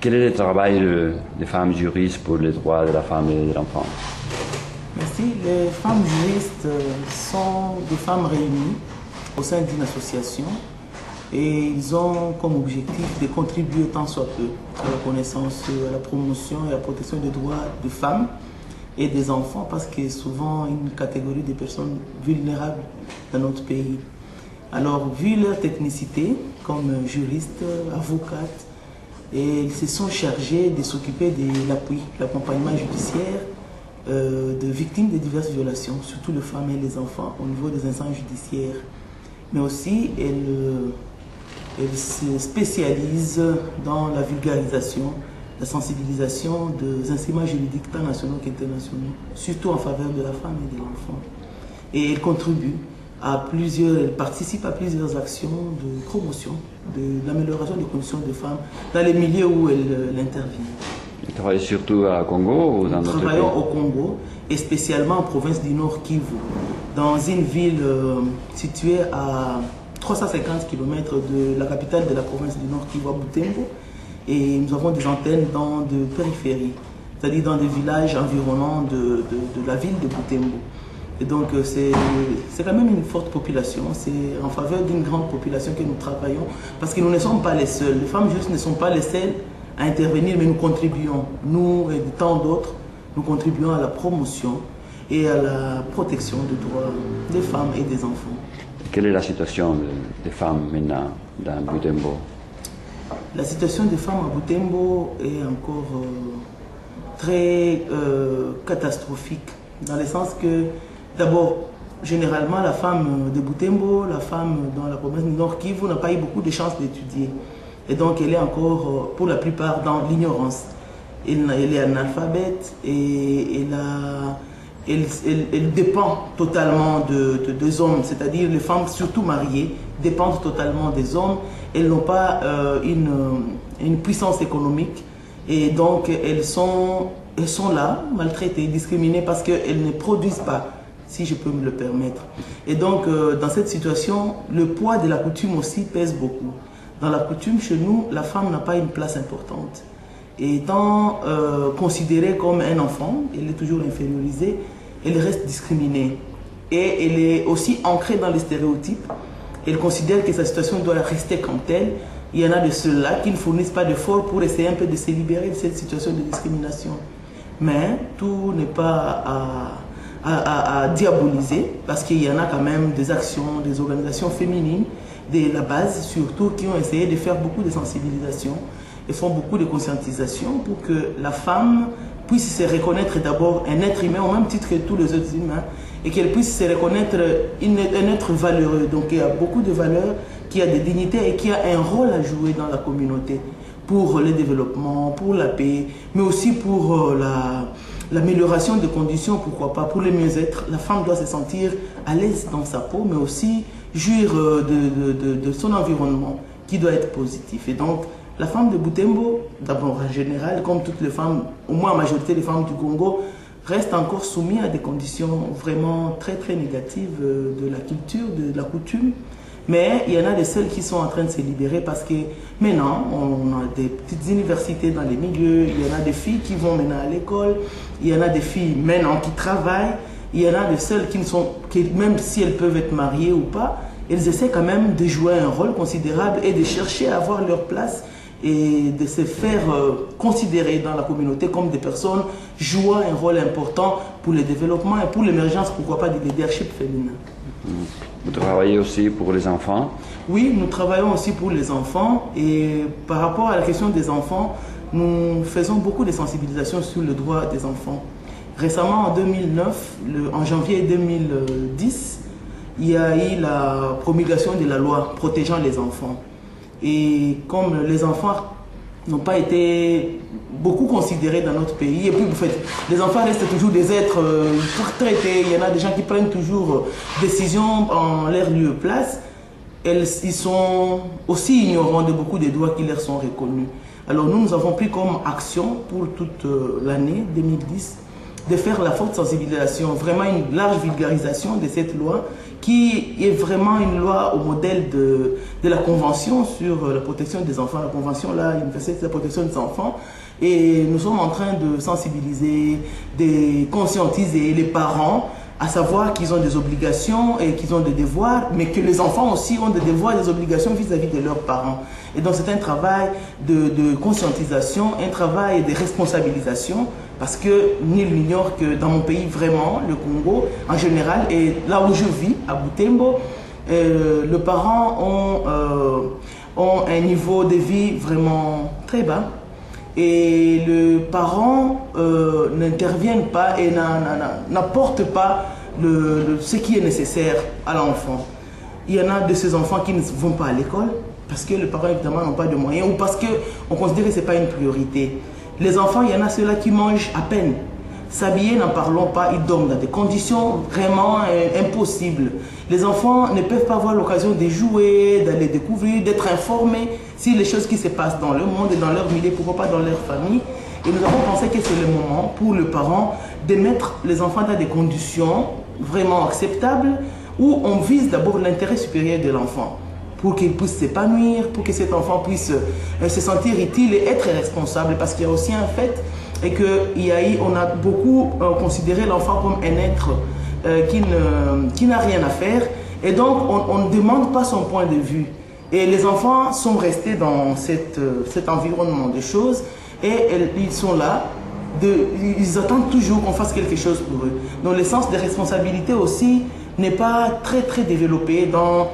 Quel est le travail des femmes juristes pour les droits de la femme et de l'enfant? Merci. Les femmes juristes sont des femmes réunies au sein d'une association et ils ont comme objectif de contribuer tant soit peu à la connaissance, à la promotion et à la protection des droits des femmes et des enfants parce que souvent une catégorie de personnes vulnérables dans notre pays. Alors, vu leur technicité comme juristes, avocates, et ils se sont chargés de s'occuper de l'appui, l'accompagnement judiciaire de victimes de diverses violations, surtout les femmes et les enfants au niveau des instances judiciaires. Mais aussi, elles se spécialisent dans la vulgarisation, la sensibilisation des instruments juridiques tant nationaux qu'internationaux, surtout en faveur de la femme et de l'enfant. Et elles contribuent elle participe à plusieurs actions de promotion, de l'amélioration des conditions des femmes dans les milieux où elle intervient. Vous travaillez surtout à Congo ou dans d'autres pays? Nous travaillons au Congo et spécialement en province du Nord Kivu, dans une ville située à 350 km de la capitale de la province du Nord Kivu, à Butembo. Et nous avons des antennes dans de périphéries, c'est-à-dire dans des villages environnants de la ville de Butembo. Et donc c'est quand même une forte population, c'est en faveur d'une grande population que nous travaillons, parce que nous ne sommes pas les seuls, les femmes justes ne sont pas les seules à intervenir, mais nous contribuons, nous et tant d'autres, nous contribuons à la promotion et à la protection des droits des femmes et des enfants. Quelle est la situation des femmes maintenant dans Butembo? La situation des femmes à Butembo est encore très catastrophique, dans le sens que d'abord, généralement, la femme de Butembo, la femme dans la province du Nord Kivu n'a pas eu beaucoup de chances d'étudier. Et donc, elle est encore, pour la plupart, dans l'ignorance. Elle est analphabète et elle dépend totalement des hommes. C'est-à-dire, les femmes, surtout mariées, dépendent totalement des hommes. Elles n'ont pas une puissance économique. Et donc, elles sont là, maltraitées, discriminées parce qu'elles ne produisent pas, si je peux me le permettre. Et donc, dans cette situation, le poids de la coutume aussi pèse beaucoup. Dans la coutume, chez nous, la femme n'a pas une place importante. Et étant considérée comme un enfant, elle est toujours infériorisée, elle reste discriminée. Et elle est aussi ancrée dans les stéréotypes. Elle considère que sa situation doit rester comme telle. Il y en a de ceux-là qui ne fournissent pas d'efforts pour essayer un peu de se libérer de cette situation de discrimination. Mais tout n'est pas à diaboliser, parce qu'il y en a quand même des actions, des organisations féminines, de la base surtout, qui ont essayé de faire beaucoup de sensibilisation et font beaucoup de conscientisation pour que la femme puisse se reconnaître d'abord un être humain au même titre que tous les autres humains et qu'elle puisse se reconnaître un être valeureux. Donc il y a beaucoup de valeurs, qui a des dignités et qui a un rôle à jouer dans la communauté pour le développement, pour la paix, mais aussi pour l'amélioration des conditions, pourquoi pas, pour le mieux-être. La femme doit se sentir à l'aise dans sa peau, mais aussi jouir de son environnement qui doit être positif. Et donc, la femme de Butembo, d'abord en général, comme toutes les femmes, au moins la majorité des femmes du Congo, reste encore soumise à des conditions vraiment très très négatives de la culture, de la coutume. Mais il y en a de celles qui sont en train de se libérer parce que maintenant, on a des petites universités dans les milieux, il y en a des filles qui vont maintenant à l'école, il y en a des filles maintenant qui travaillent, il y en a de celles qui même si elles peuvent être mariées ou pas, elles essaient quand même de jouer un rôle considérable et de chercher à avoir leur place et de se faire considérer dans la communauté comme des personnes jouant un rôle important pour le développement et pour l'émergence, pourquoi pas, du leadership féminin. Vous travaillez aussi pour les enfants? Oui, nous travaillons aussi pour les enfants et par rapport à la question des enfants, nous faisons beaucoup de sensibilisation sur le droit des enfants. Récemment, en 2009, en janvier 2010, il y a eu la promulgation de la loi protégeant les enfants. Et comme les enfants n'ont pas été beaucoup considérés dans notre pays, et puis vous faites, les enfants restent toujours des êtres pour traiter, il y en a des gens qui prennent toujours décisions en leur lieu et place, ils sont aussi ignorants de beaucoup des droits qui leur sont reconnus. Alors nous avons pris comme action pour toute l'année 2010 de faire la forte sensibilisation, vraiment une large vulgarisation de cette loi qui est vraiment une loi au modèle de la Convention sur la protection des enfants, la Convention là, universelle sur la protection des enfants. Et nous sommes en train de sensibiliser, de conscientiser les parents à savoir qu'ils ont des obligations et qu'ils ont des devoirs, mais que les enfants aussi ont des devoirs et des obligations vis-à-vis de leurs parents. Et donc c'est un travail de conscientisation, un travail de responsabilisation, parce que nul n'ignore que dans mon pays, vraiment, le Congo, en général, et là où je vis, à Butembo, les parents ont un niveau de vie vraiment très bas. Et les parents n'interviennent pas et n'apportent pas ce qui est nécessaire à l'enfant. Il y en a de ces enfants qui ne vont pas à l'école parce que les parents évidemment n'ont pas de moyens ou parce qu'on considère que ce n'est pas une priorité. Les enfants, il y en a ceux-là qui mangent à peine. S'habiller, n'en parlons pas, ils dorment dans des conditions vraiment impossibles. Les enfants ne peuvent pas avoir l'occasion de jouer, d'aller découvrir, d'être informés sur les choses qui se passent dans le monde et dans leur milieu, pourquoi pas dans leur famille. Et nous avons pensé que c'est le moment pour les parents de mettre les enfants dans des conditions vraiment acceptables où on vise d'abord l'intérêt supérieur de l'enfant pour qu'il puisse s'épanouir, pour que cet enfant puisse se sentir utile et être responsable. Parce qu'il y a aussi un fait et qu'on a beaucoup considéré l'enfant comme un être qui n'a rien à faire. Et donc, on ne demande pas son point de vue. Et les enfants sont restés dans cet environnement de choses et ils sont là, ils attendent toujours qu'on fasse quelque chose pour eux. Donc, le sens de responsabilité aussi n'est pas très développé dans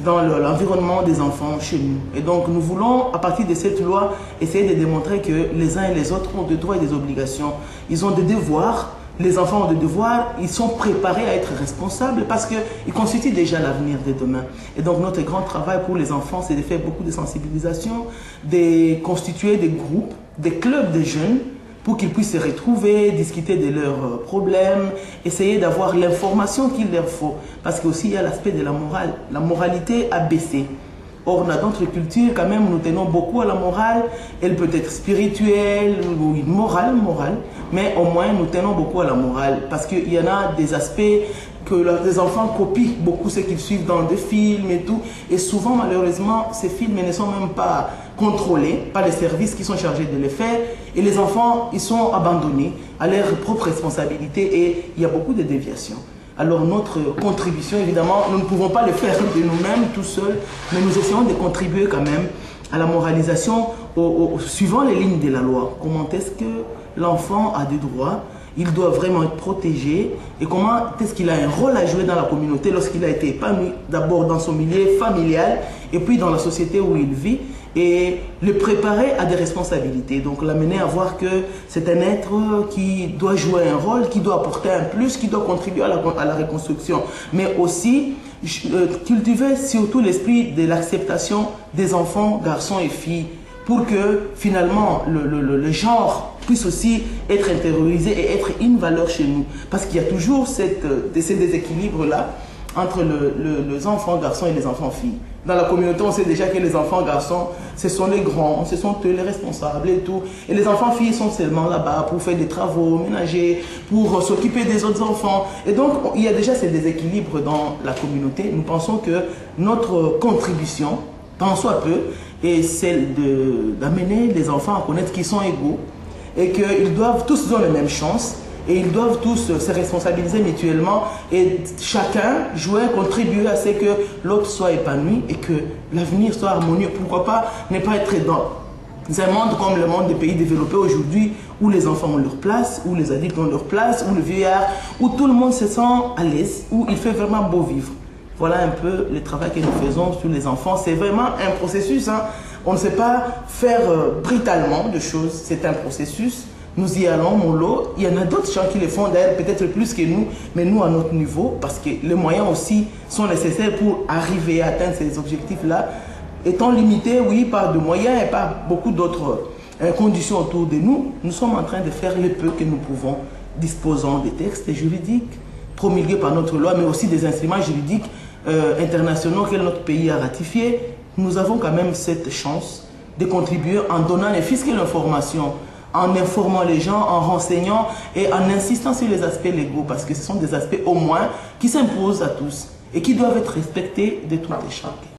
l'environnement des enfants chez nous. Et donc, nous voulons, à partir de cette loi, essayer de démontrer que les uns et les autres ont des droits et des obligations. Ils ont des devoirs, les enfants ont des devoirs, ils sont préparés à être responsables parce qu'ils constituent déjà l'avenir de demain. Et donc, notre grand travail pour les enfants, c'est de faire beaucoup de sensibilisation, de constituer des groupes, des clubs de jeunes, pour qu'ils puissent se retrouver, discuter de leurs problèmes, essayer d'avoir l'information qu'il leur faut. Parce qu'aussi, il y a l'aspect de la morale. La moralité a baissé. Or, dans notre culture, quand même, nous tenons beaucoup à la morale. Elle peut être spirituelle ou morale, mais au moins, nous tenons beaucoup à la morale. Parce qu'il y en a des aspects que les enfants copient beaucoup ce qu'ils suivent dans des films et tout. Et souvent, malheureusement, ces films ne sont même pas contrôlés par les services qui sont chargés de les faire. Et les enfants, ils sont abandonnés à leur propre responsabilité et il y a beaucoup de déviations. Alors notre contribution, évidemment, nous ne pouvons pas le faire de nous-mêmes tout seuls, mais nous essayons de contribuer quand même à la moralisation suivant les lignes de la loi. Comment est-ce que l'enfant a des droits? Il doit vraiment être protégé. Et comment est-ce qu'il a un rôle à jouer dans la communauté lorsqu'il a été épanoui, d'abord dans son milieu familial et puis dans la société où il vit, et le préparer à des responsabilités. Donc l'amener à voir que c'est un être qui doit jouer un rôle, qui doit apporter un plus, qui doit contribuer à la reconstruction. Mais aussi cultiver surtout l'esprit de l'acceptation des enfants, garçons et filles, pour que finalement le genre puisse aussi être intériorisé et être une valeur chez nous. Parce qu'il y a toujours ces déséquilibres-là entre les enfants garçons et les enfants filles. Dans la communauté, on sait déjà que les enfants garçons, ce sont les grands, ce sont eux les responsables et tout. Et les enfants filles sont seulement là-bas pour faire des travaux ménagers, pour s'occuper des autres enfants. Et donc, il y a déjà ces déséquilibres dans la communauté. Nous pensons que notre contribution, tant soit peu, est celle d'amener les enfants à connaître qu'ils sont égaux et qu'ils doivent tous avoir les mêmes chances. Et ils doivent tous se responsabiliser mutuellement et chacun jouer, contribuer à ce que l'autre soit épanoui et que l'avenir soit harmonieux. Pourquoi pas ne pas être dans un monde comme le monde des pays développés aujourd'hui où les enfants ont leur place, où les adultes ont leur place, où le vieillard, où tout le monde se sent à l'aise, où il fait vraiment beau vivre. Voilà un peu le travail que nous faisons sur les enfants. C'est vraiment un processus. Hein. On ne sait pas faire brutalement de choses. C'est un processus. Nous y allons, mon lot. Il y en a d'autres gens qui le font d'ailleurs peut-être plus que nous, mais nous à notre niveau, parce que les moyens aussi sont nécessaires pour arriver à atteindre ces objectifs-là, étant limités, oui, par de moyens et par beaucoup d'autres conditions autour de nous. Nous sommes en train de faire le peu que nous pouvons, disposant des textes juridiques promulgués par notre loi, mais aussi des instruments juridiques internationaux que notre pays a ratifiés. Nous avons quand même cette chance de contribuer en donnant les fils que l'information, en informant les gens, en renseignant et en insistant sur les aspects légaux, parce que ce sont des aspects au moins qui s'imposent à tous et qui doivent être respectés de toutes les chacun.